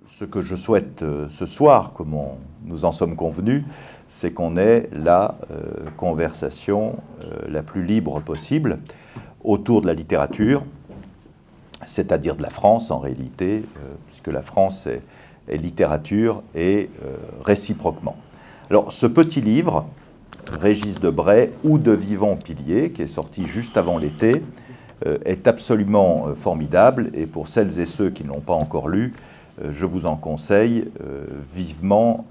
ce que je souhaite ce soir, comme nous en sommes convenus, c'est qu'on ait la conversation la plus libre possible autour de la littérature, c'est-à-dire de la France en réalité, puisque la France est littérature et réciproquement. Alors ce petit livre, Régis Debray ou De vivants piliers, qui est sorti juste avant l'été, est absolument formidable, et pour celles et ceux qui ne l'ont pas encore lu, je vous en conseille vivement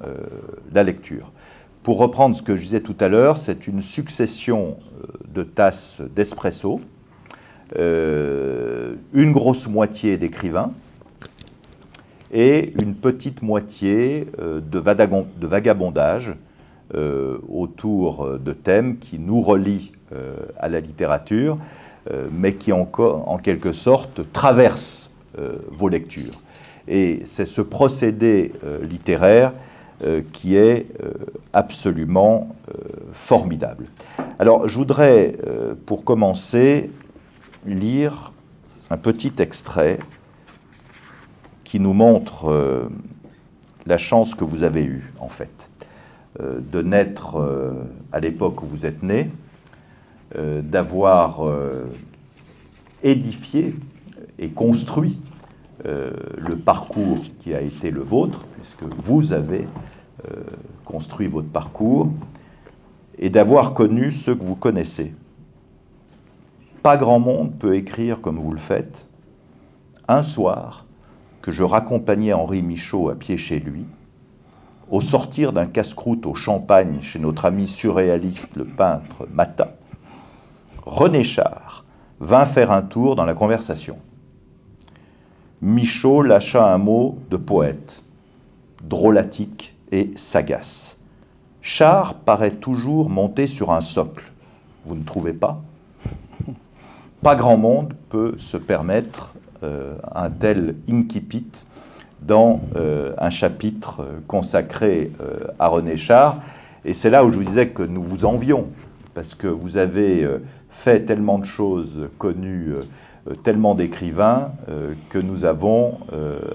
la lecture. Pour reprendre ce que je disais tout à l'heure, c'est une succession de tasses d'espresso, une grosse moitié d'écrivains et une petite moitié de vagabondage autour de thèmes qui nous relient à la littérature, mais qui en quelque sorte traversent vos lectures. Et c'est ce procédé littéraire qui est absolument formidable. Alors, je voudrais, pour commencer, lire un petit extrait qui nous montre la chance que vous avez eue, en fait, de naître à l'époque où vous êtes né, d'avoir édifié et construit le parcours qui a été le vôtre, puisque vous avez construit votre parcours, et d'avoir connu ceux que vous connaissez. Pas grand monde peut écrire comme vous le faites. Un soir, que je raccompagnais Henri Michaud à pied chez lui, au sortir d'un casse-croûte au champagne chez notre ami surréaliste le peintre Mata, René Char vint faire un tour dans la conversation. Michaud lâcha un mot de poète, drôlatique et sagace. Char paraît toujours monté sur un socle. Vous ne trouvez pas? Pas grand monde peut se permettre un tel incipit dans un chapitre consacré à René Char. Et c'est là où je vous disais que nous vous envions, parce que vous avez fait tellement de choses connues, tellement d'écrivains, que nous avons,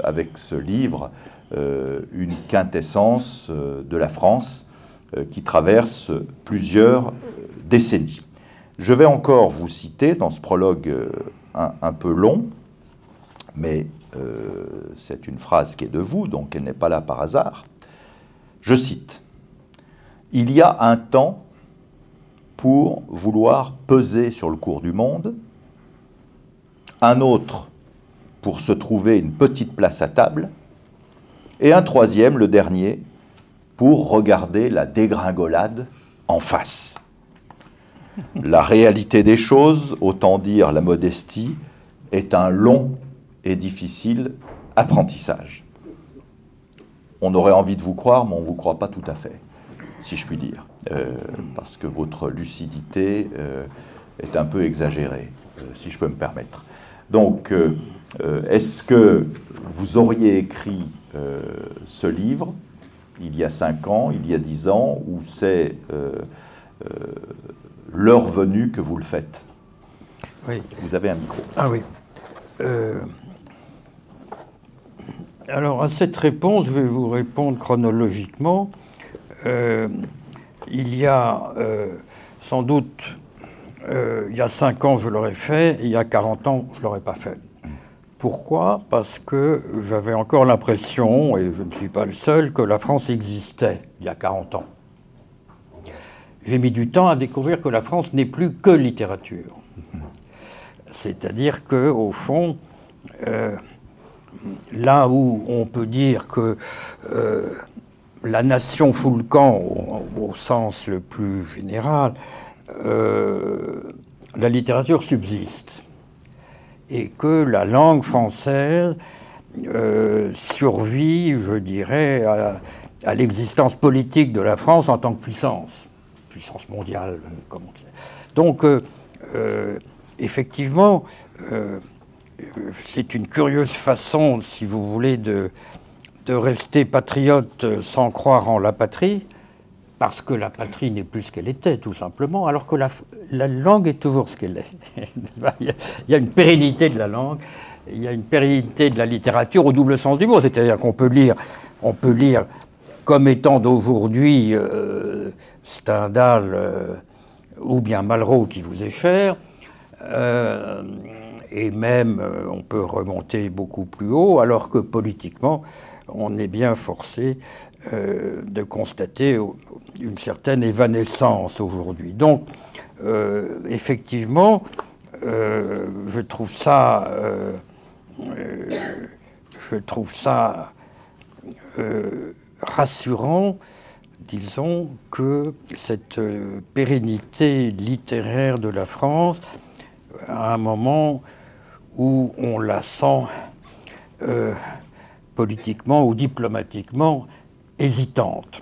avec ce livre, une quintessence de la France qui traverse plusieurs décennies. Je vais encore vous citer dans ce prologue un peu long, mais c'est une phrase qui est de vous, donc elle n'est pas là par hasard. Je cite: « Il y a un temps pour vouloir peser sur le cours du monde, un autre pour se trouver une petite place à table, et un troisième, le dernier, pour regarder la dégringolade en face. La réalité des choses, autant dire la modestie, est un long et difficile apprentissage. » On aurait envie de vous croire, mais on ne vous croit pas tout à fait, si je puis dire, parce que votre lucidité est un peu exagérée, si je peux me permettre. Donc, est-ce que vous auriez écrit ce livre il y a 5 ans, il y a 10 ans, ou c'est l'heure venue que vous le faites? Oui. Vous avez un micro. Ah oui. Alors, à cette réponse, je vais vous répondre chronologiquement. Il y a sans doute, il y a 5 ans, je l'aurais fait, et il y a 40 ans, je ne l'aurais pas fait. Pourquoi? Parce que j'avais encore l'impression, et je ne suis pas le seul, que la France existait il y a 40 ans. J'ai mis du temps à découvrir que la France n'est plus que littérature. C'est-à-dire qu'au fond, là où on peut dire que la nation fout le camp, au sens le plus général, la littérature subsiste. Et que la langue française survit, je dirais, à l'existence politique de la France en tant que puissance mondiale. Comme on dit. Donc, effectivement, c'est une curieuse façon, si vous voulez, de rester patriote sans croire en la patrie, parce que la patrie n'est plus ce qu'elle était, tout simplement, alors que la langue est toujours ce qu'elle est. Il y a une pérennité de la langue, il y a une pérennité de la littérature au double sens du mot, c'est-à-dire qu'on peut lire comme étant d'aujourd'hui Stendhal ou bien Malraux qui vous est cher, et même on peut remonter beaucoup plus haut, alors que politiquement on est bien forcé de constater une certaine évanescence aujourd'hui. Donc effectivement, je trouve ça rassurant, disons, que cette pérennité littéraire de la France, à un moment où on la sent politiquement ou diplomatiquement hésitante.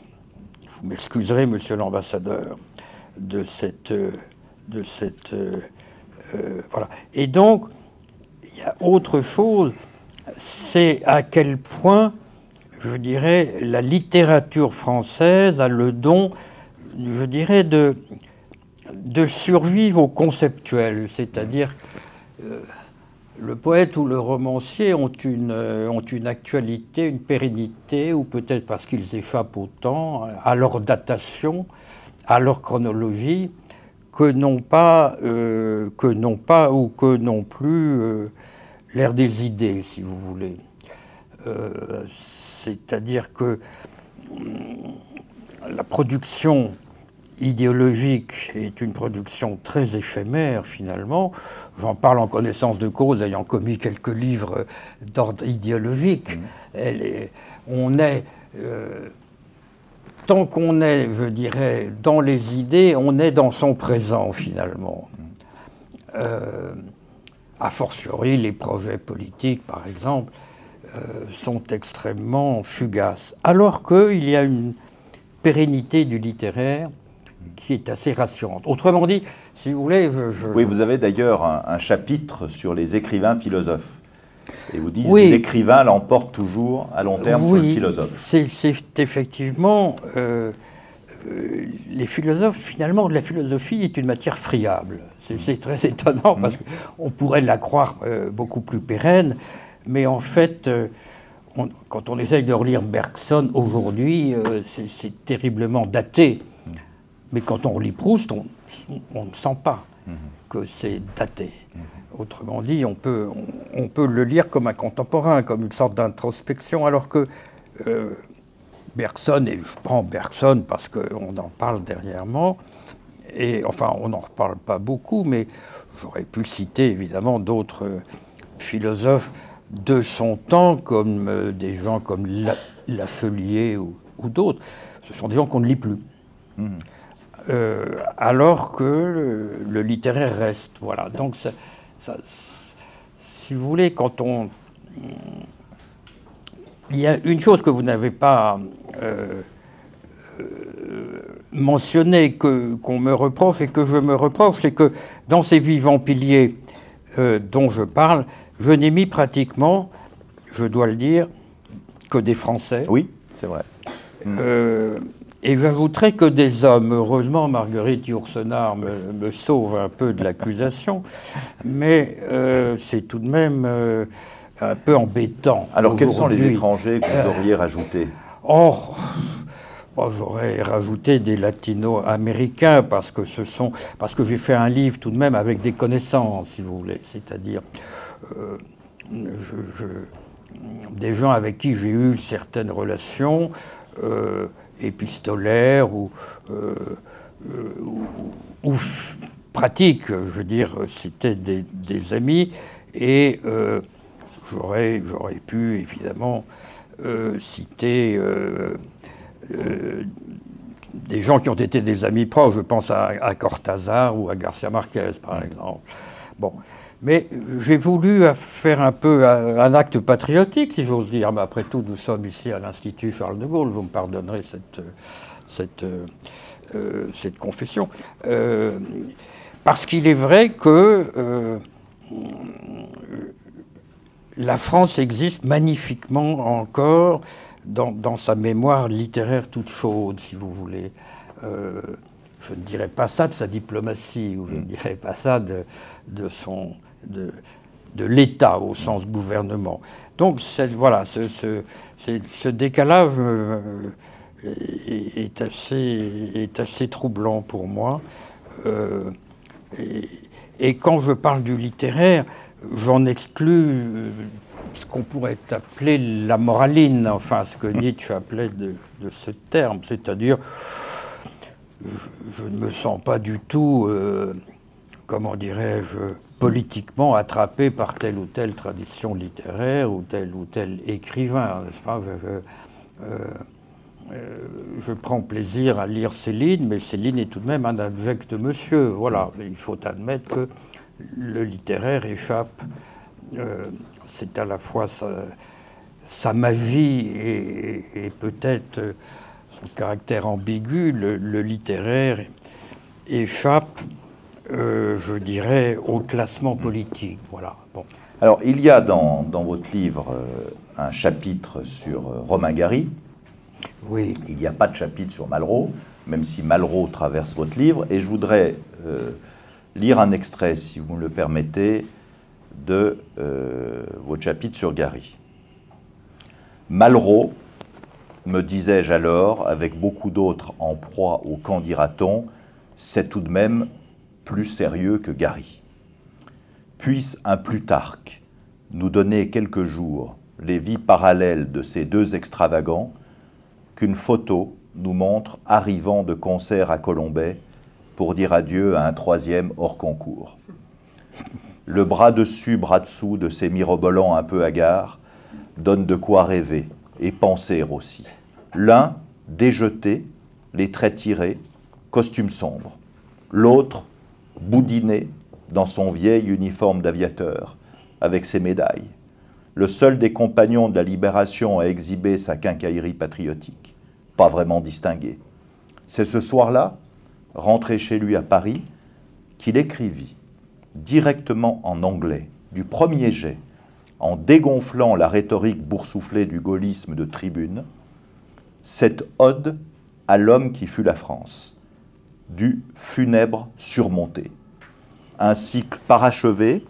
Vous m'excuserez, monsieur l'ambassadeur, de cette voilà. Et donc, il y a autre chose, c'est à quel point, je dirais, la littérature française a le don, je dirais, de survivre au conceptuel, c'est-à-dire le poète ou le romancier ont une actualité, une pérennité, ou peut-être parce qu'ils échappent au temps, à leur datation, à leur chronologie, que n'ont pas ou que non plus l'ère des idées, si vous voulez. C'est-à-dire que la production idéologique est une production très éphémère, finalement. J'en parle en connaissance de cause, ayant commis quelques livres d'ordre idéologique. Tant qu'on est, je dirais, dans les idées, on est dans son présent, finalement. A fortiori, les projets politiques, par exemple, sont extrêmement fugaces. Alors qu'il y a une pérennité du littéraire qui est assez rassurante. Autrement dit, si vous voulez... Oui, vous avez d'ailleurs un chapitre sur les écrivains philosophes. Et vous dites oui, l'écrivain l'emporte toujours à long terme sur le philosophe. C'est effectivement... les philosophes, finalement, la philosophie est une matière friable. C'est très étonnant parce qu'on pourrait la croire beaucoup plus pérenne, mais en fait, quand on essaye de relire Bergson aujourd'hui, c'est terriblement daté. Mais quand on relit Proust, on ne sent pas que c'est daté. Autrement dit, on peut le lire comme un contemporain, comme une sorte d'introspection, alors que Bergson, et je prends Bergson parce qu'on en parle dernièrement, et enfin on n'en reparle pas beaucoup, mais j'aurais pu citer évidemment d'autres philosophes de son temps, comme des gens comme Lafeuillier ou d'autres. Ce sont des gens qu'on ne lit plus. Alors que le littéraire reste. Voilà. Donc, si vous voulez, quand on... Il y a une chose que vous n'avez pas mentionnée, qu'on me reproche et que je me reproche, c'est que dans ces vivants piliers dont je parle, je n'ai mis pratiquement, je dois le dire, que des Français. Oui, c'est vrai. Et j'ajouterais que des hommes. Heureusement, Marguerite Yourcenar me sauve un peu de l'accusation, mais c'est tout de même un peu embêtant. Alors, quels sont les étrangers que vous auriez rajoutés? J'aurais rajouté des latino-américains parce que j'ai fait un livre tout de même avec des connaissances, si vous voulez, c'est-à-dire des gens avec qui j'ai eu certaines relations épistolaires ou pratiques, je veux dire, c'était des amis, et j'aurais pu évidemment citer des gens qui ont été des amis proches. Je pense à Cortázar ou à Garcia Marquez, par exemple. Bon. Mais j'ai voulu faire un peu un acte patriotique, si j'ose dire. Mais après tout, nous sommes ici à l'Institut Charles de Gaulle. Vous me pardonnerez cette confession. Parce qu'il est vrai que la France existe magnifiquement encore dans sa mémoire littéraire toute chaude, si vous voulez. Je ne dirais pas ça de sa diplomatie, ou je ne dirais pas ça de de l'État au sens gouvernement. Donc voilà, ce décalage est assez troublant pour moi. Et quand je parle du littéraire, j'en exclus ce qu'on pourrait appeler la moraline, enfin ce que Nietzsche appelait de ce terme, c'est-à-dire je ne me sens pas du tout, comment dirais-je, politiquement attrapé par telle ou telle tradition littéraire ou tel écrivain, n'est-ce pas? Je prends plaisir à lire Céline, mais Céline est tout de même un abject monsieur. Voilà, il faut admettre que le littéraire échappe. C'est à la fois sa magie et peut-être son caractère ambigu. Le littéraire échappe, je dirais, au classement politique. Voilà. Bon. Alors, il y a dans votre livre un chapitre sur Romain Gary. Oui. Il n'y a pas de chapitre sur Malraux, même si Malraux traverse votre livre. Et je voudrais lire un extrait, si vous me le permettez, de votre chapitre sur Gary. Malraux, me disais-je alors, avec beaucoup d'autres en proie au qu'en dira-t-on, c'est tout de même plus sérieux que Gary. Puisse un Plutarque nous donner quelques jours les vies parallèles de ces deux extravagants qu'une photo nous montre arrivant de concert à Colombey pour dire adieu à un troisième hors concours. Le bras dessus, bras dessous de ces mirobolants un peu hagards donne de quoi rêver et penser aussi. L'un, déjeté, les traits tirés, costume sombre. L'autre, boudiné dans son vieil uniforme d'aviateur, avec ses médailles. Le seul des compagnons de la Libération à exhiber sa quincaillerie patriotique, pas vraiment distingué. C'est ce soir-là, rentré chez lui à Paris, qu'il écrivit, directement en anglais, du premier jet, en dégonflant la rhétorique boursouflée du gaullisme de Tribune, cette ode à l'homme qui fut la France, du funèbre surmonté. Un cycle parachevé,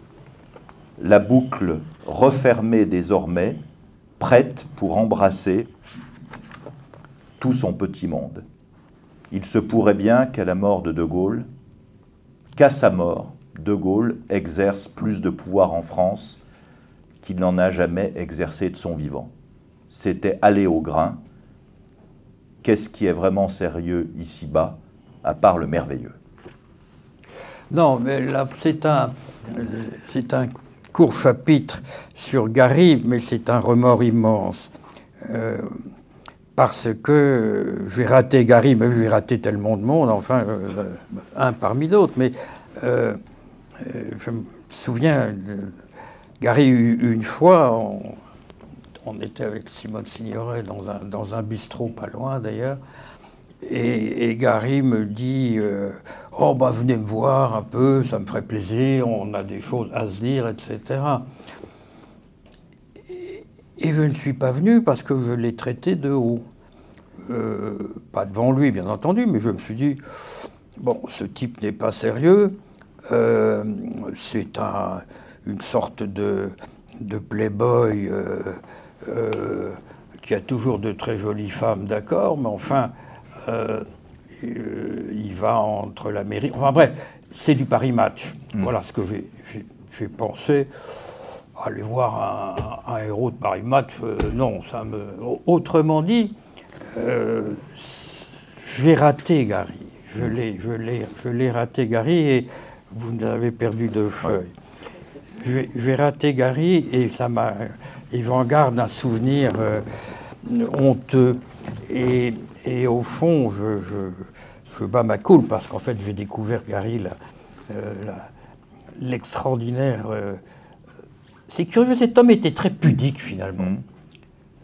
la boucle refermée désormais, prête pour embrasser tout son petit monde. Il se pourrait bien qu'à la mort de De Gaulle, qu'à sa mort, De Gaulle exerce plus de pouvoir en France qu'il n'en a jamais exercé de son vivant. C'était aller au grain. Qu'est-ce qui est vraiment sérieux ici-bas, à part le merveilleux? Non, mais là, c'est un court chapitre sur Gary, mais c'est un remords immense. Parce que j'ai raté Gary, mais j'ai raté tellement de monde, enfin, un parmi d'autres. Mais je me souviens, Gary, une fois, on était avec Simone Signoret dans un bistrot pas loin d'ailleurs, et Gary me dit oh, bah, venez me voir un peu, ça me ferait plaisir, on a des choses à se dire, etc. Et je ne suis pas venu parce que je l'ai traité de haut. Pas devant lui, bien entendu, mais je me suis dit, bon, ce type n'est pas sérieux, c'est une sorte de playboy qui a toujours de très jolies femmes, d'accord, mais enfin, il va entre la mairie... Enfin bref, c'est du Paris Match. Voilà ce que j'ai pensé. Aller voir un héros de Paris Match, non, ça me... Autrement dit, j'ai raté Gary. Je l'ai raté Gary et vous avez perdu 2 feuilles. J'ai raté Gary et ça m'a... Et j'en garde un souvenir honteux. Et au fond, je bats ma coule parce qu'en fait, j'ai découvert Gary, l'extraordinaire... C'est curieux, cet homme était très pudique finalement.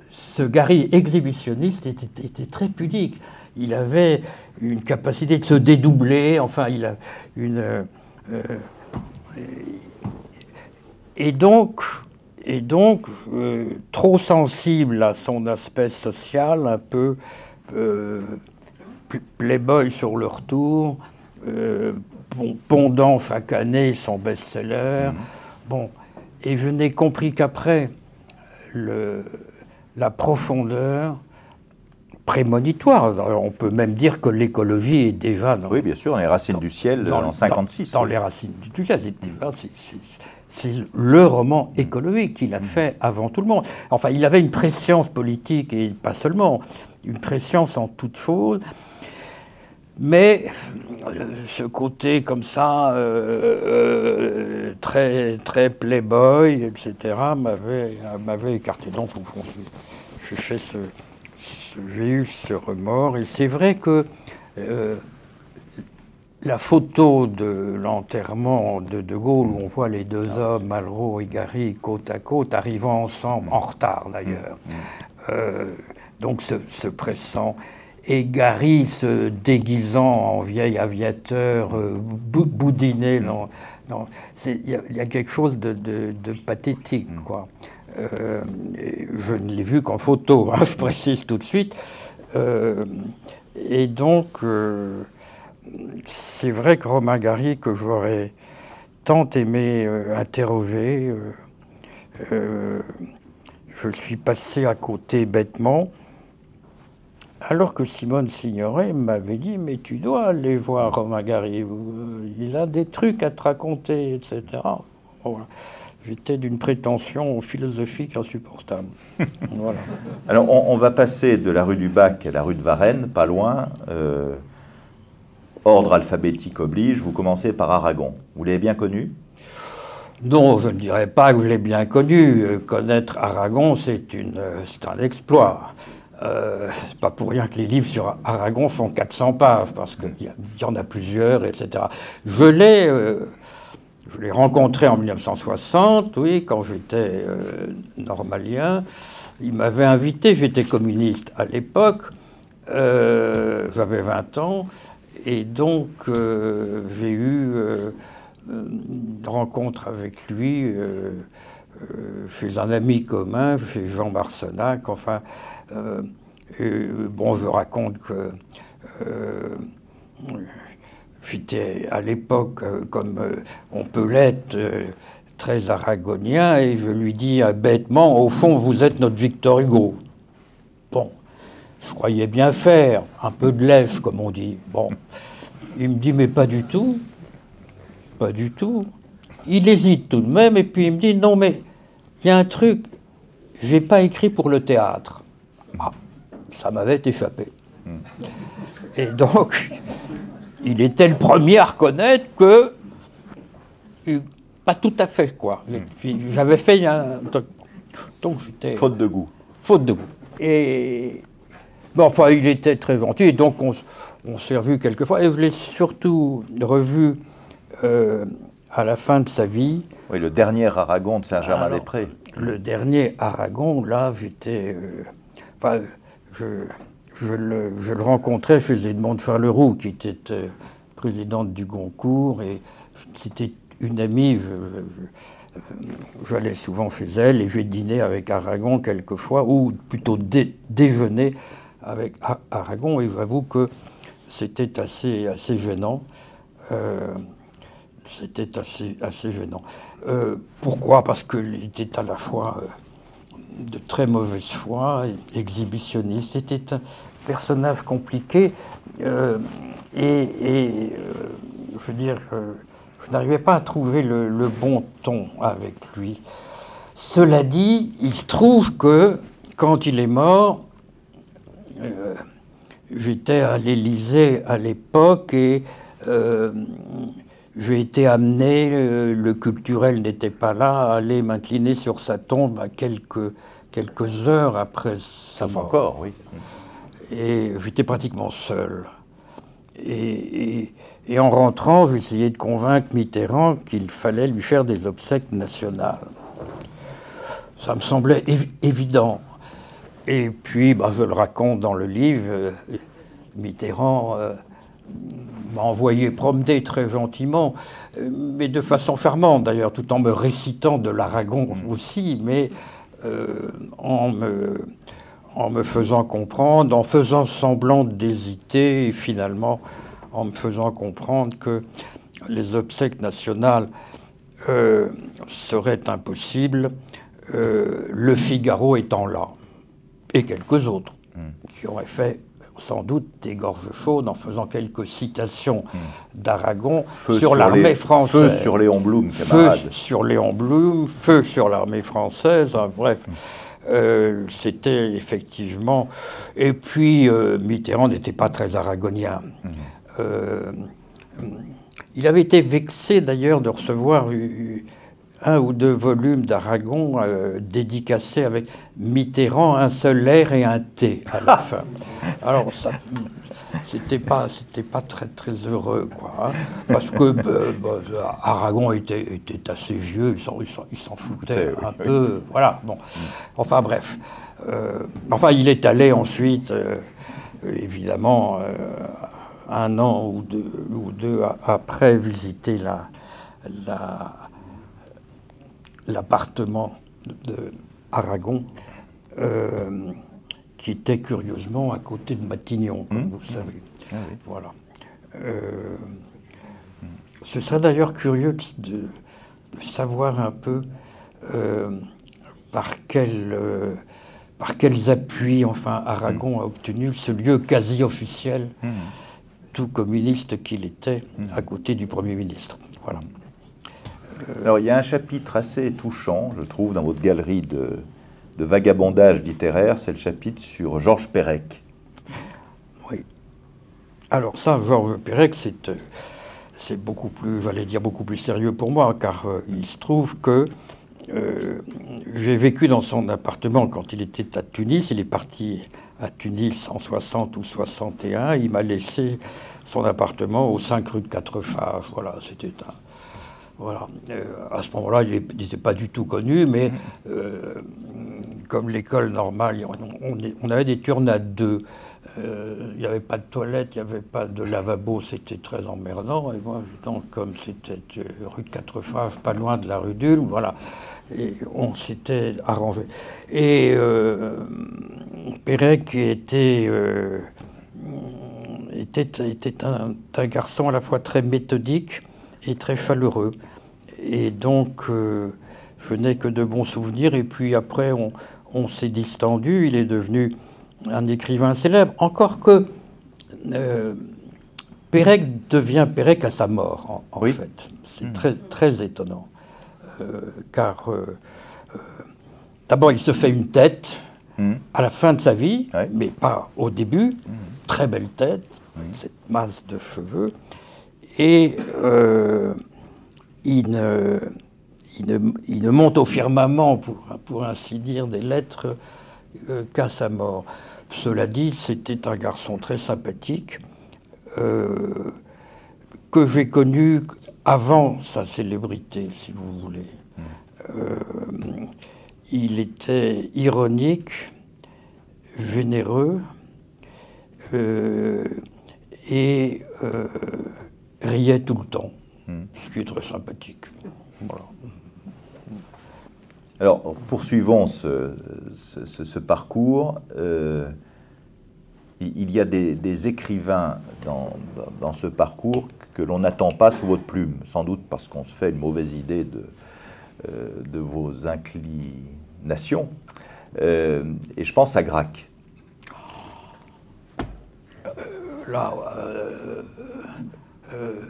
Ce Gary exhibitionniste était très pudique. Il avait une capacité de se dédoubler, enfin, il a une... Et donc, trop sensible à son aspect social, un peu playboy sur le retour, pondant chaque année son best-seller. Bon, Et je n'ai compris qu'après la profondeur prémonitoire. On peut même dire que l'écologie est déjà oui, bien sûr, dans les Racines du ciel en 1956. Dans les Racines du ciel, c'est le roman écologique qu'il a fait avant tout le monde. Enfin, il avait une préscience politique, et pas seulement, une préscience en toute chose. Mais ce côté comme ça, très, très playboy, etc., m'avait écarté. Donc, au fond, j'ai eu ce remords. Et c'est vrai que la photo de l'enterrement de De Gaulle, où on voit les deux hommes, Malraux et Gary, côte à côte, arrivant ensemble, en retard d'ailleurs, donc se pressant, et Gary se déguisant en vieil aviateur, boudiné. Il y a quelque chose de pathétique, quoi. Je ne l'ai vu qu'en photo, hein, je précise tout de suite. Et donc, c'est vrai que Romain Gary, que j'aurais tant aimé interroger, je suis passé à côté bêtement, alors que Simone Signoret m'avait dit « Mais tu dois aller voir Romain Gary, il a des trucs à te raconter, etc. » Voilà. J'étais d'une prétention philosophique insupportable. Voilà. Alors, on va passer de la rue du Bac à la rue de Varennes, pas loin. Ordre alphabétique oblige, vous commencez par Aragon. Vous l'avez bien connu? Non, je ne dirais pas que je l'ai bien connu. Connaître Aragon, c'est un exploit. C'est pas pour rien que les livres sur Aragon font 400 pages, parce qu'il y en a plusieurs, etc. Je l'ai rencontré en 1960, oui, quand j'étais normalien. Il m'avait invité, j'étais communiste à l'époque, j'avais 20 ans, et donc j'ai eu une rencontre avec lui chez un ami commun, chez Jean Marcenac, enfin... bon, je raconte que j'étais à l'époque, comme on peut l'être, très aragonien, et je lui dis bêtement, au fond, vous êtes notre Victor Hugo. Bon, je croyais bien faire, un peu de lèche, comme on dit. Bon, il me dit, mais pas du tout, pas du tout. Il hésite tout de même, et puis il me dit, non, mais il y a un truc, j'ai pas écrit pour le théâtre. Ah, ça m'avait échappé. Et donc, il était le premier à reconnaître que... Pas tout à fait, quoi. J'avais fait un... Donc j'étais... Faute de goût. Faute de goût. Et... Bon, enfin, il était très gentil, et donc on s'est revus quelques fois, et je l'ai surtout revu à la fin de sa vie. Oui, le dernier Aragon de Saint-Germain-des-Prés. Le dernier Aragon, là, j'étais... Enfin, je le rencontrais chez Edmond de Charleroux, qui était présidente du Goncourt, et c'était une amie. J'allais souvent chez elle, et j'ai dîné avec Aragon quelquefois, ou plutôt déjeuné avec Aragon, et j'avoue que c'était assez gênant. C'était assez gênant. Pourquoi? Parce qu'il était à la fois... de très mauvaise foi, exhibitionniste. C'était un personnage compliqué je veux dire, je n'arrivais pas à trouver le bon ton avec lui. Cela dit, il se trouve que quand il est mort, j'étais à l'Élysée à l'époque et j'ai été amené, le culturel n'était pas là, à aller m'incliner sur sa tombe à quelques heures après sa mort. Encore, oui. Et j'étais pratiquement seul. Et en rentrant, j'essayais de convaincre Mitterrand qu'il fallait lui faire des obsèques nationales. Ça me semblait évident. Et puis, je le raconte dans le livre, Mitterrand m'a envoyé promener très gentiment, mais de façon charmante d'ailleurs, tout en me récitant de l'Aragon aussi, mais en me faisant comprendre, en faisant semblant d'hésiter, et finalement en me faisant comprendre que les obsèques nationales serait impossible, Le Figaro étant là, et quelques autres, qui auraient fait sans doute des gorges chaudes en faisant quelques citations d'Aragon sur l'armée française. Feu sur Léon Blum, camarade. Feu sur Léon Blum, feu sur l'armée française, hein, bref. C'était effectivement... Et puis, Mitterrand n'était pas très aragonien. Il avait été vexé d'ailleurs de recevoir un ou deux volumes d'Aragon dédicacés avec Mitterrand, un seul R et un T à la fin. Alors, c'était pas très très heureux, quoi, hein, parce que Aragon était assez vieux, il s'en foutait un peu, voilà. Bon, enfin bref. Enfin, il est allé ensuite, évidemment, un an ou deux après visiter l'appartement de Aragon, qui était curieusement à côté de Matignon, comme vous le savez. Ah oui. Voilà. Ce serait d'ailleurs curieux de savoir un peu par quels appuis, enfin, Aragon a obtenu ce lieu quasi officiel, tout communiste qu'il était, à côté du Premier ministre. Voilà. Alors, il y a un chapitre assez touchant, je trouve, dans votre galerie de vagabondage littéraire, c'est le chapitre sur Georges Perec. Oui. Alors ça, Georges Perec, c'est beaucoup plus, j'allais dire, beaucoup plus sérieux pour moi, car il se trouve que j'ai vécu dans son appartement quand il était à Tunis. Il est parti à Tunis en 60 ou 61. Il m'a laissé son appartement aux 5 rue de Quatrefages. Voilà, c'était un... Voilà. À ce moment-là, il n'était pas du tout connu, mais comme l'école normale, on avait des turnes à deux. Il n'y avait pas de toilette, il n'y avait pas de lavabo, c'était très emmerdant. Et moi, donc, comme c'était rue de Quatrefages, pas loin de la rue d'Ulm, voilà, et on s'était arrangé. Et Perec était un garçon à la fois très méthodique et très chaleureux. Et donc, je n'ai que de bons souvenirs. Et puis après, on s'est distendu. Il est devenu un écrivain célèbre. Encore que Perec devient Perec à sa mort, en fait. C'est très, très étonnant. Car, d'abord, il se fait une tête à la fin de sa vie, mais pas au début. Très belle tête, cette masse de cheveux. Et il ne monte au firmament, pour ainsi dire, des lettres qu'à sa mort. Cela dit, c'était un garçon très sympathique que j'ai connu avant sa célébrité, si vous voulez. Il était ironique, généreux et riait tout le temps, ce qui est très sympathique. Voilà. Alors, poursuivons ce parcours. Il y a des écrivains dans ce parcours que l'on n'attend pas sous votre plume, sans doute parce qu'on se fait une mauvaise idée de vos inclinations. Et je pense à Gracq.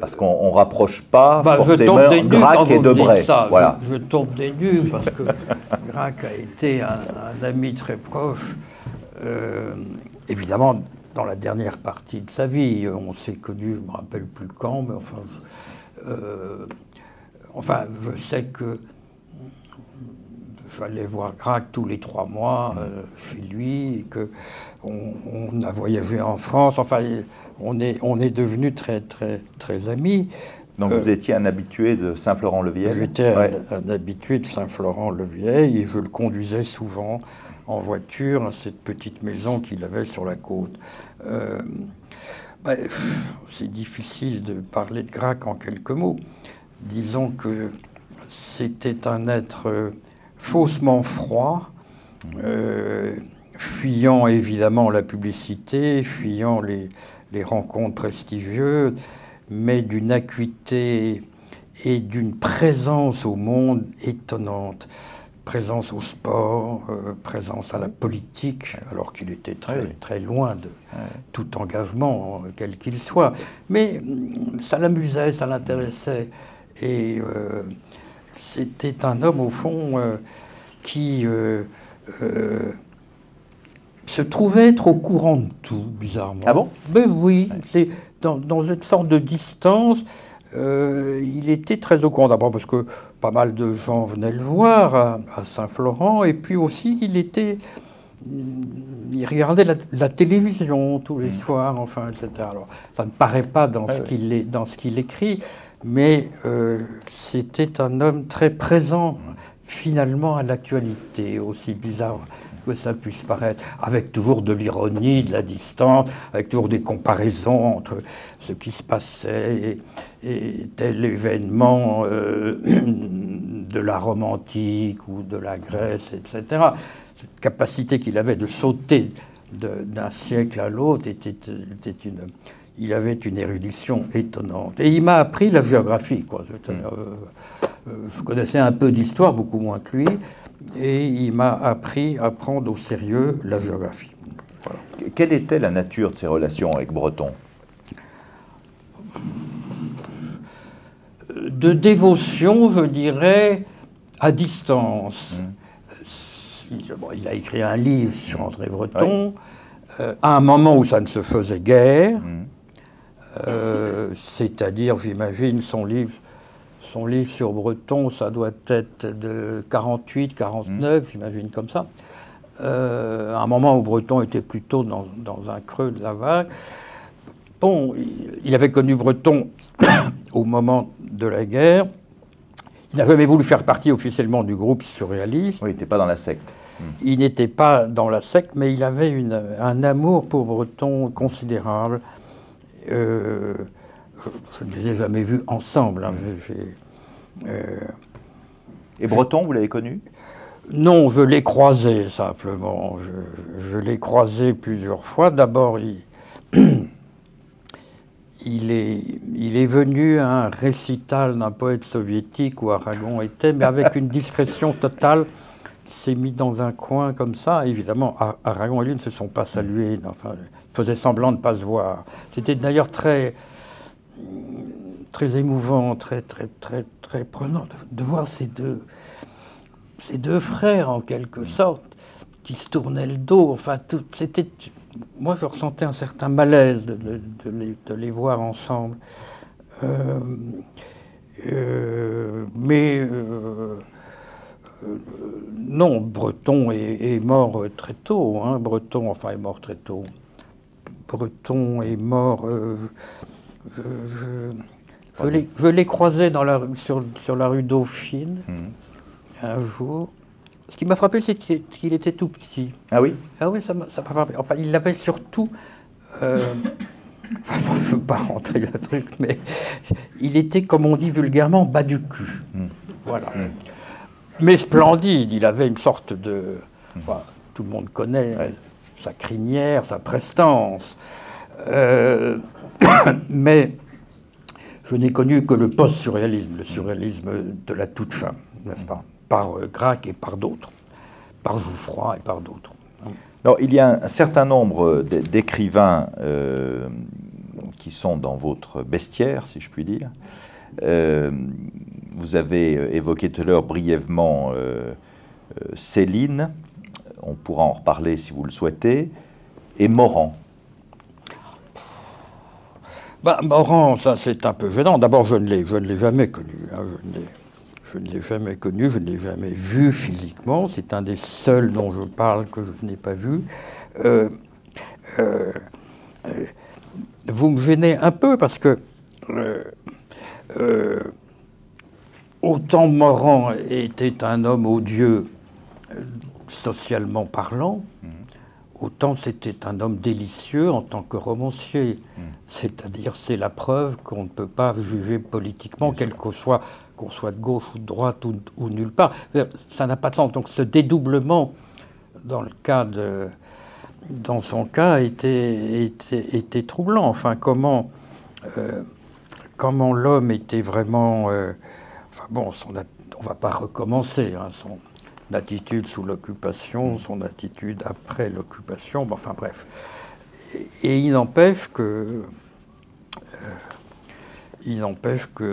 Parce qu'on ne rapproche pas forcément Gracq et Debray. Voilà. Je tombe des nues parce que Gracq a été un ami très proche, évidemment dans la dernière partie de sa vie. On s'est connus, je ne me rappelle plus quand, mais enfin, je sais que j'allais voir Gracq tous les 3 mois chez lui, et qu'on a voyagé en France. Enfin, on est devenus très, très, très amis. Donc vous étiez un habitué de Saint-Florent-le-Vieil? J'étais un habitué de Saint-Florent-le-Vieil et je le conduisais souvent en voiture à cette petite maison qu'il avait sur la côte. C'est difficile de parler de Gracq en quelques mots. Disons que c'était un être faussement froid, fuyant évidemment la publicité, fuyant les rencontres prestigieuses, mais d'une acuité et d'une présence au monde étonnante. Présence au sport, présence à la politique, alors qu'il était très loin de tout engagement, quel qu'il soit. Mais ça l'amusait, ça l'intéressait. Et c'était un homme, au fond, qui se trouvait être au courant de tout, bizarrement. Ah bon? Ben oui, c'est dans une sorte de distance. Il était très au courant, d'abord parce que pas mal de gens venaient le voir à Saint-Florent, et puis aussi il regardait la télévision tous les soirs, enfin, etc. Alors, ça ne paraît pas dans ce qu'il écrit, mais c'était un homme très présent, finalement, à l'actualité, aussi bizarre que ça puisse paraître, avec toujours de l'ironie, de la distance, avec toujours des comparaisons entre ce qui se passait et tel événement de la Rome antique ou de la Grèce, etc. Cette capacité qu'il avait de sauter d'un siècle à l'autre il avait une érudition étonnante. Et il m'a appris la géographie, quoi. Je connaissais un peu d'histoire, beaucoup moins que lui, et il m'a appris à prendre au sérieux la géographie. Voilà. Quelle était la nature de ses relations avec Breton? De dévotion, je dirais, à distance. Il a écrit un livre sur André Breton, à un moment où ça ne se faisait guère, c'est-à-dire, j'imagine, son livre sur Breton, ça doit être de 48, 49, j'imagine comme ça. À un moment où Breton était plutôt dans un creux de la vague. Bon, il avait connu Breton au moment de la guerre. Il n'a jamais voulu faire partie officiellement du groupe surréaliste. Oui, il n'était pas dans la secte. Il n'était pas dans la secte, mais il avait un amour pour Breton considérable. Je ne les ai jamais vus ensemble. Hein. Et Breton, vous l'avez connu? Non, je l'ai croisé simplement. Je l'ai croisé plusieurs fois. D'abord, il est venu à un récital d'un poète soviétique où Aragon était, mais avec une discrétion totale. Il s'est mis dans un coin comme ça. Évidemment, Aragon et lui ne se sont pas salués. Enfin, il faisait semblant de ne pas se voir. C'était d'ailleurs très émouvant, très prenant de voir ces deux frères, en quelque sorte, qui se tournaient le dos. Enfin, c'était... Moi, je ressentais un certain malaise de les voir ensemble. Non, Breton est mort très tôt. Hein. Breton est mort très tôt. Breton est mort... Je l'ai croisé sur la rue Dauphine, un jour. Ce qui m'a frappé, c'est qu'il était tout petit. Ah oui? Ah oui, ça m'a frappé. Enfin, il avait surtout... je ne veux pas rentrer le truc, mais il était, comme on dit vulgairement, bas du cul. Voilà. Mais splendide, il avait une sorte de... Enfin, tout le monde connaît sa crinière, sa prestance. Mais je n'ai connu que le post-surréalisme, le surréalisme de la toute fin, n'est-ce pas? Par Gracq et par d'autres, par Jouffroy et par d'autres. Alors, il y a un certain nombre d'écrivains qui sont dans votre bestiaire, si je puis dire. Vous avez évoqué tout à l'heure brièvement Céline, on pourra en reparler si vous le souhaitez, et Morand. Morand, ça c'est un peu gênant. D'abord, je ne l'ai jamais connu. Hein. Je ne l'ai jamais connu, je ne l'ai jamais vu physiquement. C'est un des seuls dont je parle que je n'ai pas vu. Vous me gênez un peu parce que autant Morand était un homme odieux socialement parlant, autant c'était un homme délicieux en tant que romancier. C'est-à-dire, c'est la preuve qu'on ne peut pas juger politiquement, quel que soit, qu'on soit de gauche ou de droite ou nulle part. Ça n'a pas de sens. Donc ce dédoublement, dans son cas, était troublant. Enfin, comment comment l'homme était vraiment... enfin bon, on ne va pas recommencer, hein, son attitude sous l'occupation, son attitude après l'occupation, bon, enfin bref. Et il n'empêche que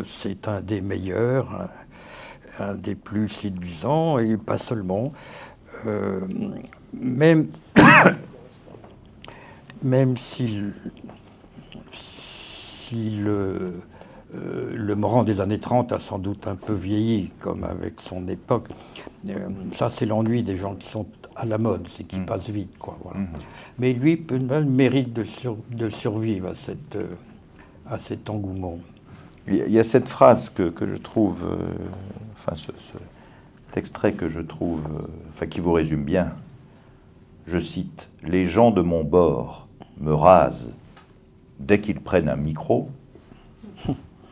c'est un des meilleurs, un des plus séduisants, et pas seulement. Même si le Morand des années 30 a sans doute un peu vieilli, comme avec son époque. Ça, c'est l'ennui des gens qui sont à la mode, c'est qu'ils passent vite, quoi. Voilà. Mais lui, mérite de survivre à cet engouement. Il y a cette phrase que je trouve, enfin cet extrait que je trouve, enfin qui vous résume bien. Je cite: « Les gens de mon bord me rasent dès qu'ils prennent un micro,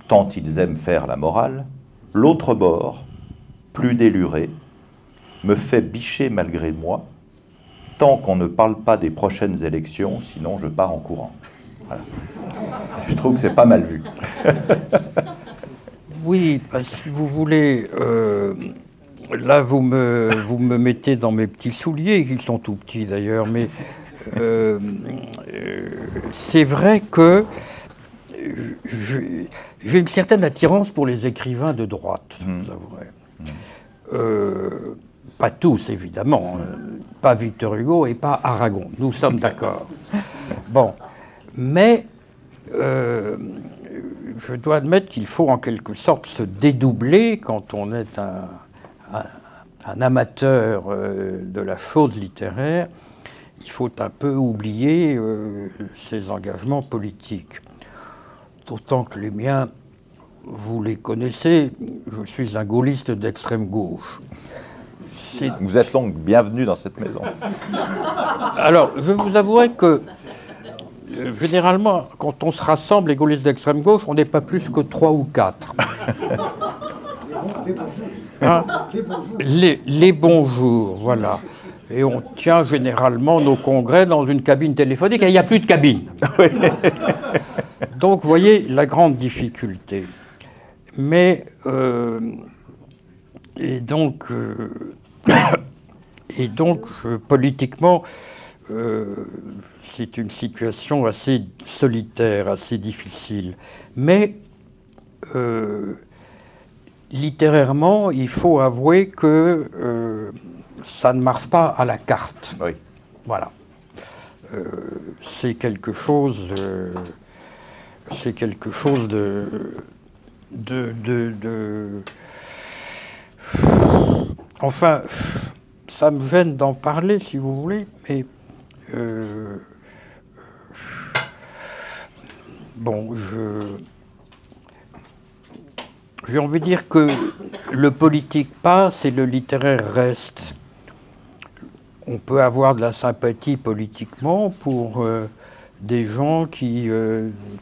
tant ils aiment faire la morale. L'autre bord, plus déluré, me fait bicher malgré moi, tant qu'on ne parle pas des prochaines élections, sinon je pars en courant. » Voilà. Je trouve que c'est pas mal vu. Oui, si vous voulez, là vous me mettez dans mes petits souliers, qui sont tout petits d'ailleurs, mais c'est vrai que j'ai une certaine attirance pour les écrivains de droite, vous avouerez. Pas tous, évidemment, pas Victor Hugo et pas Aragon, nous sommes d'accord. Bon, mais je dois admettre qu'il faut en quelque sorte se dédoubler quand on est un amateur de la chose littéraire. Il faut un peu oublier ses engagements politiques. D'autant que les miens, vous les connaissez, je suis un gaulliste d'extrême gauche. Vous êtes donc bienvenu dans cette maison. Alors, je vous avouerai que généralement, quand on se rassemble, les gaullistes d'extrême gauche, on n'est pas plus que 3 ou 4. Hein? Les bons jours, voilà. Et on tient généralement nos congrès dans une cabine téléphonique, et il n'y a plus de cabine. Donc, vous voyez la grande difficulté. Mais, politiquement, c'est une situation assez solitaire, assez difficile. Mais, littérairement, il faut avouer que ça ne marche pas à la carte. Oui. Voilà. C'est quelque chose de... Enfin, ça me gêne d'en parler, si vous voulez, mais... bon, j'ai envie de dire que le politique passe et le littéraire reste. On peut avoir de la sympathie politiquement pour des gens qui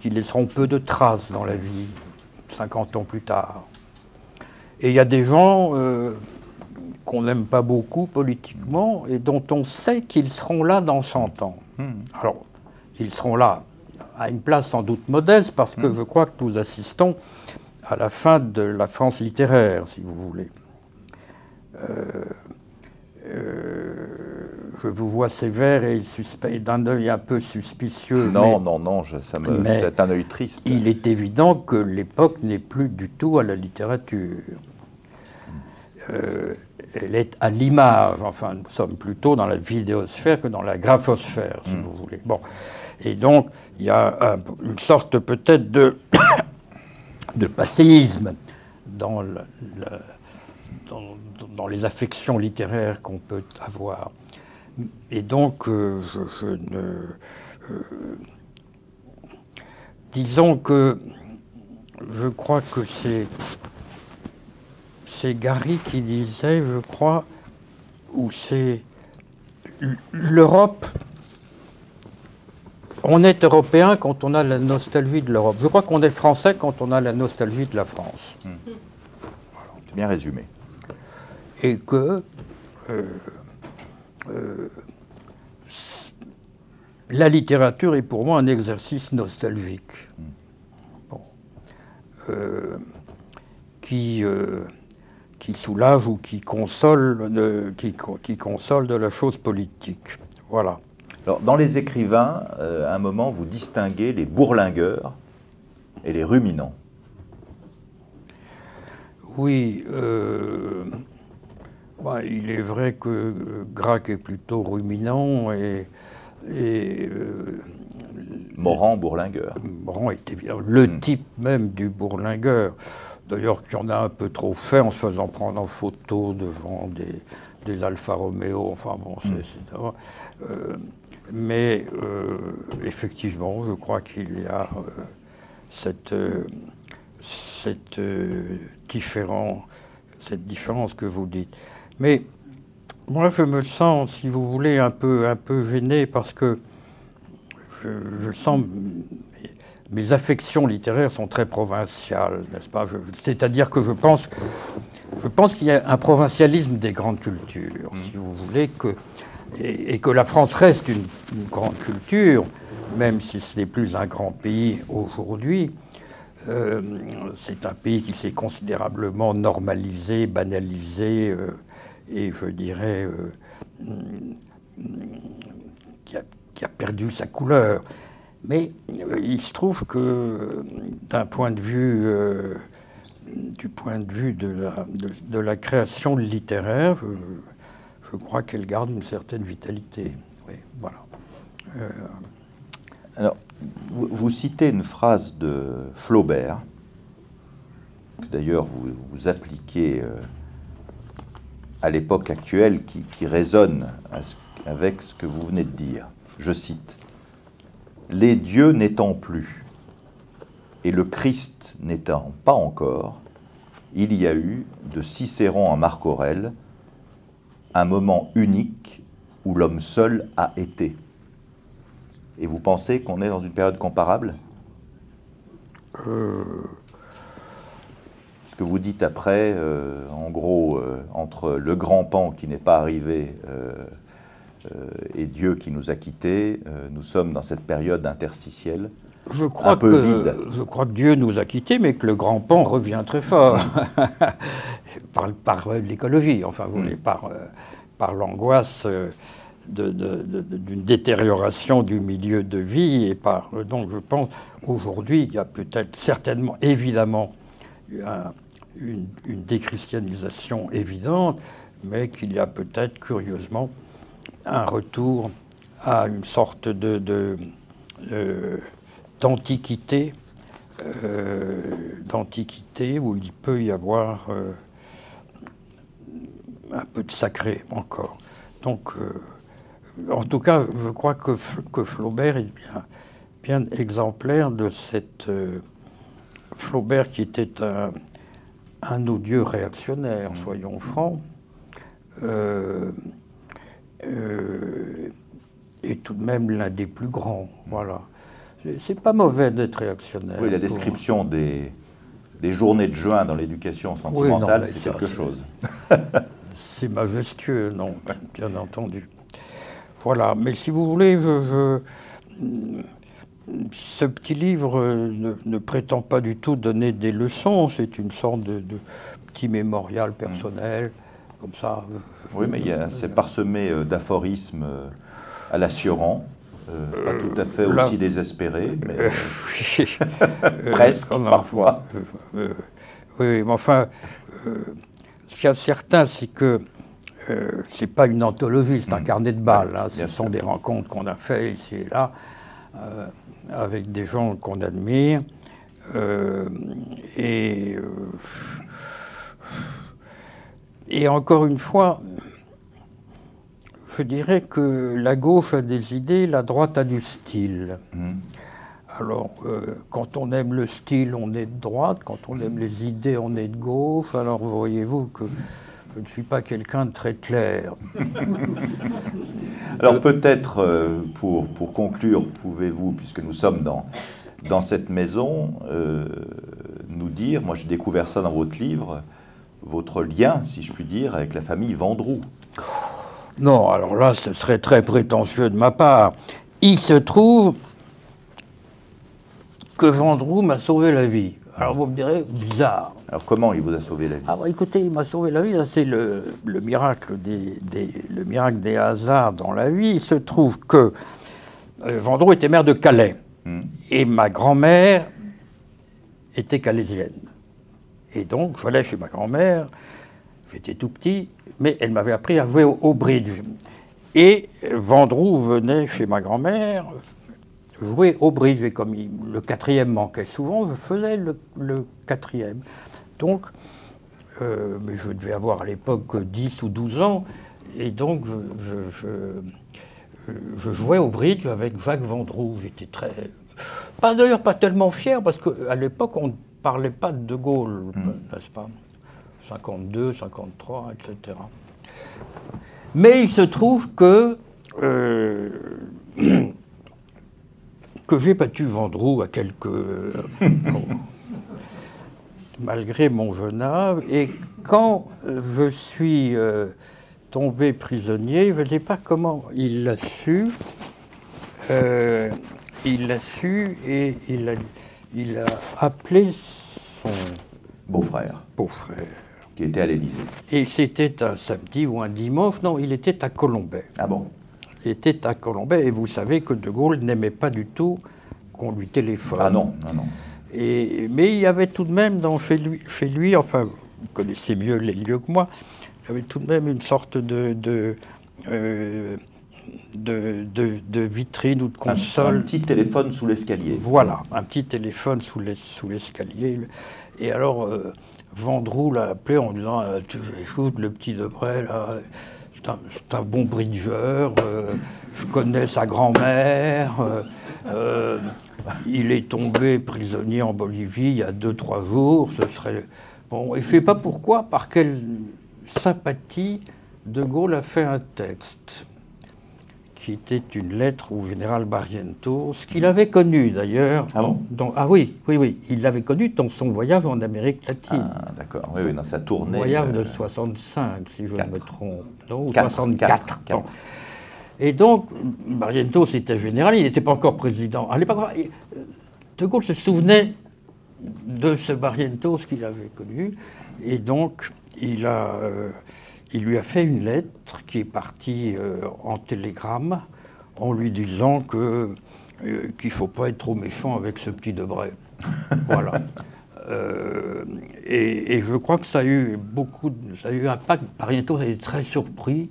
laisseront peu de traces dans la vie, 50 ans plus tard. Et il y a des gens qu'on n'aime pas beaucoup politiquement et dont on sait qu'ils seront là dans 100 ans. Alors, ils seront là à une place sans doute modeste, parce que je crois que nous assistons à la fin de la France littéraire, si vous voulez. Je vous vois sévère et d'un œil un peu suspicieux. Non, c'est un œil triste. Il est évident que l'époque n'est plus du tout à la littérature. Elle est à l'image, enfin, nous sommes plutôt dans la vidéosphère que dans la graphosphère, si vous voulez. Bon. Et donc, il y a une sorte peut-être de passéisme dans les affections littéraires qu'on peut avoir. Et donc, disons que je crois que c'est Gary qui disait, je crois, ou c'est l'Europe. On est européen quand on a la nostalgie de l'Europe. Je crois qu'on est français quand on a la nostalgie de la France. C'est bien résumé. Et que la littérature est pour moi un exercice nostalgique. Bon. qui soulage ou qui console de la chose politique. Voilà. Alors, dans les écrivains, à un moment, vous distinguez les bourlingueurs et les ruminants. Oui, il est vrai que Gracq est plutôt ruminant et Morand, bourlingueur. Morand est évidemment le type même du bourlingueur. D'ailleurs, qui en a un peu trop fait en se faisant prendre en photo devant des Alfa Romeo. Enfin bon, mais effectivement, je crois qu'il y a cette différence que vous dites. Mais moi, je me sens, si vous voulez, un peu gêné parce que je sens mes affections littéraires sont très provinciales, n'est-ce pas? C'est-à-dire que je pense qu'il y a un provincialisme des grandes cultures, si vous voulez, et que la France reste une grande culture, même si ce n'est plus un grand pays aujourd'hui. C'est un pays qui s'est considérablement normalisé, banalisé, et je dirais qui a perdu sa couleur. Mais il se trouve que du point de vue de la création littéraire, je crois qu'elle garde une certaine vitalité. Oui, voilà. Alors, vous citez une phrase de Flaubert, que d'ailleurs vous appliquez à l'époque actuelle, qui résonne avec ce que vous venez de dire. Je cite: « Les dieux n'étant plus, et le Christ n'étant pas encore, il y a eu, de Cicéron à Marc Aurèle, un moment unique où l'homme seul a été. » Et vous pensez qu'on est dans une période comparable? Ce que vous dites après, en gros, entre le grand Pan qui n'est pas arrivé et Dieu qui nous a quittés, nous sommes dans cette période interstitielle, un peu vide. Je crois que Dieu nous a quittés, mais que le grand Pan revient très fort. par l'écologie, enfin, vous voulez, par l'angoisse d'une détérioration du milieu de vie. Donc je pense, aujourd'hui, il y a peut-être, certainement, évidemment, une déchristianisation évidente, mais qu'il y a peut-être, curieusement, un retour à une sorte d'antiquité où il peut y avoir un peu de sacré encore. Donc, en tout cas, je crois que Flaubert est bien exemplaire de cette... Flaubert qui était un odieux réactionnaire, soyons francs, et tout de même l'un des plus grands, voilà. C'est pas mauvais d'être réactionnaire. Oui, la description des journées de juin dans l'éducation sentimentale, oui, c'est quelque chose. C'est majestueux, non, bien entendu. Voilà, mais si vous voulez, ce petit livre ne prétend pas du tout donner des leçons, c'est une sorte de petit mémorial personnel, comme ça. Oui, mais c'est parsemé d'aphorismes à la Cioran, pas tout à fait aussi désespérés, mais presque, parfois. Oui, mais enfin, ce qu'il y a certain, c'est que c'est pas une anthologie, c'est un carnet de balles. Hein. Ce sont des rencontres qu'on a fait ici et là avec des gens qu'on admire. Et encore une fois, je dirais que la gauche a des idées, la droite a du style. Alors, quand on aime le style, on est de droite. Quand on aime les idées, on est de gauche. Alors, voyez-vous que je ne suis pas quelqu'un de très clair. Alors, peut-être, pour conclure, pouvez-vous, puisque nous sommes dans cette maison, nous dire, moi j'ai découvert ça dans votre livre, votre lien, si je puis dire, avec la famille Vendroux. Non, alors là, ce serait très prétentieux de ma part. Il se trouve que Vendroux m'a sauvé la vie. Alors vous me direz, bizarre. Alors comment il vous a sauvé la vie? Ah bah, écoutez, il m'a sauvé la vie, c'est le miracle le miracle des hasards dans la vie. Il se trouve que Vendroux était maire de Calais, et ma grand-mère était calaisienne. Et donc, j'allais chez ma grand-mère, j'étais tout petit, mais elle m'avait appris à jouer au bridge. Et Vendroux venait chez ma grand-mère jouer au bridge, et comme le quatrième manquait souvent, je faisais le quatrième. Donc, mais je devais avoir à l'époque 10 ou 12 ans, et donc je jouais au bridge avec Jacques Vendroux. J'étais d'ailleurs pas tellement fier, parce qu'à l'époque, on ne parlait pas de De Gaulle, n'est-ce pas? 52, 53, etc. Mais il se trouve que j'ai battu Vendroux à malgré mon jeune âge. Et quand je suis tombé prisonnier, je ne sais pas comment il l'a su. Il l'a su et il a appelé son beau-frère. Qui était à l'Élysée. Et c'était un samedi ou un dimanche. Non, il était à Colombey. Ah bon? Il était à Colombey, et vous savez que De Gaulle n'aimait pas du tout qu'on lui téléphone. Ah non, non, non. Mais il y avait tout de même chez lui, enfin, vous connaissez mieux les lieux que moi, il y avait tout de même une sorte de vitrine ou de console. Un petit téléphone sous l'escalier. Voilà, un petit téléphone sous l'escalier. Et alors, Vendroux l'a appelé en disant écoute, le petit Debray, là, c'est un bon bridgeur, je connais sa grand-mère, il est tombé prisonnier en Bolivie il y a 2-3 jours, ce serait... Bon, et je ne sais pas pourquoi, par quelle sympathie, De Gaulle a fait un texte qui était une lettre au général Barrientos, qu'il avait connu d'ailleurs. Ah bon? Ah oui, il l'avait connu dans son voyage en Amérique latine. Ah d'accord, oui, dans sa tournée. Voyage de 65, si je ne me trompe. Non, 64. Bon. Et donc, Barrientos était général, il n'était pas encore président. À l'époque, De Gaulle se souvenait de ce Barrientos qu'il avait connu, et donc il lui a fait une lettre qui est partie en télégramme en lui disant qu'il ne faut pas être trop méchant avec ce petit Debray. Voilà. Et je crois que ça a eu un impact. Barrientos était très surpris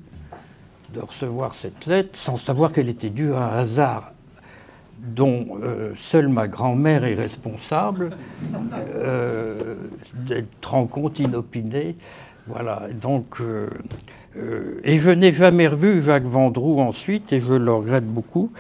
de recevoir cette lettre sans savoir qu'elle était due à un hasard dont seule ma grand-mère est responsable, d'être rencontre inopinée. Voilà, donc, et je n'ai jamais revu Jacques Vendroux ensuite, et je le regrette beaucoup.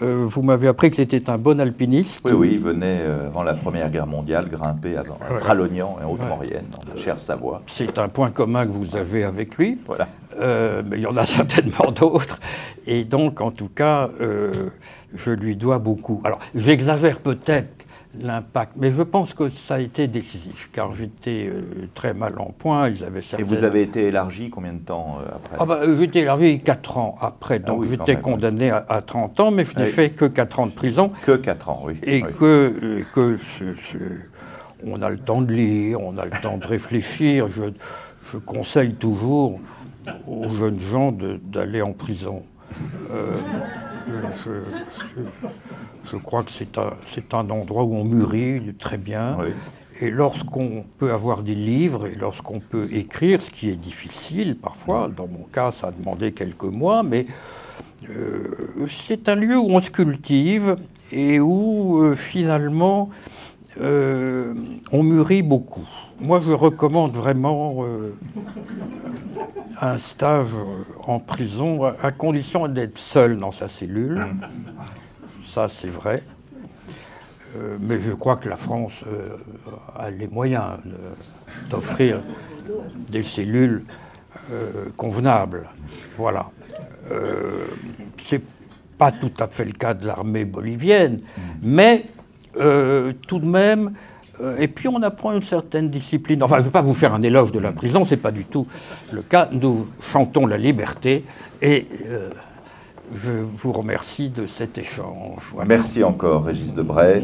Vous m'avez appris qu'il était un bon alpiniste. Oui, il venait avant la Première Guerre mondiale grimper à Pralognan et Haute-Maurienne, en Cher-Savoie. C'est un point commun que vous avez avec lui. Voilà. Mais il y en a certainement d'autres. Et donc, en tout cas, je lui dois beaucoup. Alors, j'exagère peut-être l'impact, mais je pense que ça a été décisif, car j'étais très mal en point. Ils avaient Et vous avez été élargi combien de temps après? J'étais élargi 4 ans après, donc oui, j'étais condamné à 30 ans, mais je n'ai fait que 4 ans de prison. Que 4 ans, oui. Et on a le temps de lire, on a le temps de réfléchir. Je conseille toujours aux jeunes gens d'aller en prison. Je crois que c'est un endroit où on mûrit très bien. Oui. Et lorsqu'on peut avoir des livres et lorsqu'on peut écrire, ce qui est difficile parfois, dans mon cas ça a demandé quelques mois, mais c'est un lieu où on se cultive et où finalement on mûrit beaucoup. Moi je recommande vraiment un stage en prison à condition d'être seul dans sa cellule. Ça, c'est vrai. Mais je crois que la France a les moyens d'offrir des cellules convenables. Voilà. C'est pas tout à fait le cas de l'armée bolivienne, mais tout de même... et puis on apprend une certaine discipline. Enfin, je ne vais pas vous faire un éloge de la prison, c'est pas du tout le cas. Nous chantons la liberté et je vous remercie de cet échange. Voilà. Merci encore, Régis Debray.